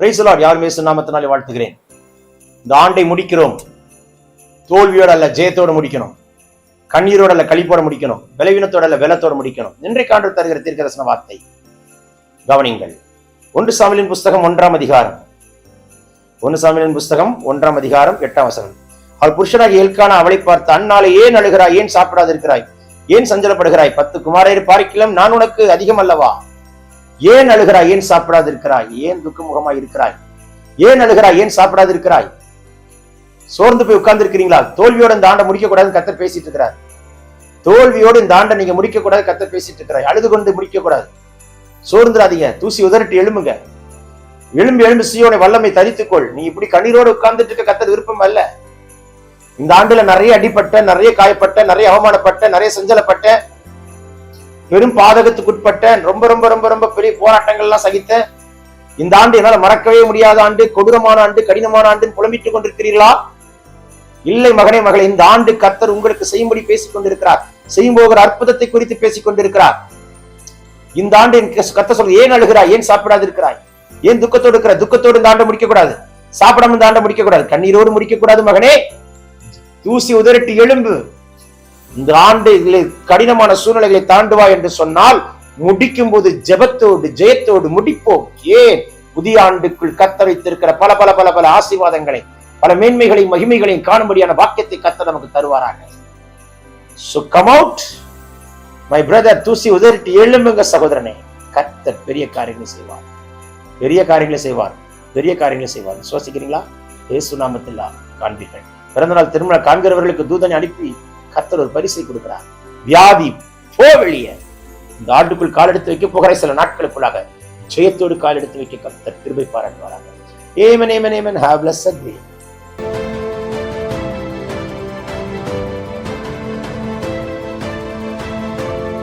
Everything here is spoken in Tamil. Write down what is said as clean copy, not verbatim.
Praise the Lord. யாரும் இயேசு நாமத்தினாலே வாழ்த்துகிறேன். இந்த ஆண்டை முடிக்கிறோம். தோல்வியோட அல்ல, ஜெயத்தோடு முடிக்கணும். கண்ணீரோட அல்ல, களிப்போட முடிக்கணும். பலவீனத்தோட அல்ல, வெள்ளத்தோடு முடிக்கணும். இன்றைக்கு ஆண்டவர் தருகிற தீர்க்கதரிசன வார்த்தை கவனிங்கள். 1 சாமுவேலின் புஸ்தகம் 1ஆம் அதிகாரம். 1 சாமுவேலின் புஸ்தகம் 1ஆம் அதிகாரம் 8ஆம் வசனம். அவள் புருஷனாகிய எல்கானா அவளை பார்த்து, அந்நாளே ஏன் அழுகிறாய்? ஏன் சாப்பிடாது இருக்கிறாய்? ஏன் சஞ்சலப்படுகிறாய்? 10 குமாரரை பார்க்கிலும் நான் உனக்கு அதிகம் அல்லவா? ஏன் அழுகிறாய்? ஏன் சாப்பிடாது இருக்கிறாய்? ஏன் துக்கமுகமாய் இருக்கிறாய்? ஏன் அழுகிறாய்? ஏன் சாப்பிடாது இருக்கிறாய்? சோர்ந்து போய் உட்கார்ந்து இருக்கிறீங்களா? தோல்வியோட இந்த ஆண்டை முடிக்க கூடாது கர்த்தர் பேசிட்டு இருக்கிறார். தோல்வியோடு இந்த ஆண்டை நீங்க முடிக்க கூடாது கர்த்தர் பேசிட்டு இருக்கிறார். அழுது கொண்டு முடிக்க கூடாது. சோர்ந்துடாதீங்க. தூசி உதறிட்டு எழும்புங்க. எழும்பி சீயோனை வல்லமை தரித்துக்கொள். நீ இப்படி கண்ணீரோடு உட்கார்ந்துட்டு இருக்க கர்த்தர் விருப்பம் அல்ல. இந்த ஆண்டுல நிறைய அடிப்பட்ட, நிறைய காயப்பட்ட, நிறைய அவமானப்பட்ட, நிறைய சஞ்சலப்பட்ட, பெரும் பாதகத்துக்குட்பட்ட, ரொம்ப ரொம்ப ரொம்ப ரொம்ப பெரிய போராட்டங்கள் எல்லாம் சகித்த இந்த ஆண்டு என்னால மறக்கவே முடியாத ஆண்டு, கொடூரமான ஆண்டு, கடினமான ஆண்டு புலம்பிட்டுக் கொண்டிருக்கிறீர்களா? இல்லை மகனே மகளே, இந்த ஆண்டு கர்த்தர் உங்களுக்கு செய்யும்படி பேசிக் கொண்டிருக்கிறார். செய்யும் போகிற அற்புதத்தை குறித்து பேசிக் கொண்டிருக்கிறார். இந்த ஆண்டு கர்த்தர் சொல்ற, ஏன் அழுகிறாய்? ஏன் சாப்பிடாது இருக்கிறாய்? ஏன் துக்கத்தோடு இருக்கிற? துக்கத்தோடு இந்த ஆண்டை முடிக்க கூடாது. சாப்பிடாம இந்த ஆண்டை முடிக்க கூடாது. கண்ணீரோடு முடிக்க கூடாது மகனே. தூசி உதறிட்டு எழும்பு. இந்த ஆண்டு கடினமான சூழ்நிலைகளை தாண்டுவா என்று சொன்னால், முடிக்கும் போது ஜெபத்தோடு ஜெயத்தோடு முடிப்போம். ஏன்? புதிய ஆண்டுக்குள் கர்த்தர் வைத்திருக்கிற பல பல பல பல ஆசீர்வாதங்களை, பல மேன்மைகளையும் மகிமைகளையும் காணும்படியான வாக்கியத்தை கர்த்தர் நமக்கு தருவாராக. So come out my brother. தூசி உதறிட்டு எழும்புங்க சகோதரனே. கர்த்தர் பெரிய காரியங்களை செய்வார். பெரிய காரியங்களை செய்வார். பெரிய காரியங்களை செய்வார். விசுவாசிக்கிறீங்களா? இயேசு நாமத்தில் காண்பீர்கள். பிறந்தநாள் திருமண காண்கிறவர்களுக்கு தூதனை அனுப்பி கர்த்தர் ஒரு பரிசை கொடுக்கிறார். வியாதி போ வெளியே. இந்த ஆண்டுக்குள் கால் எடுத்து வைக்க போகிற சில நாட்களுக்குள்ளாக ஜெயத்தோடு கால் எடுத்து வைக்க கர்த்தர் கிருபை பாராட்டுவாராக. Amen, amen, amen. Have a blessed day.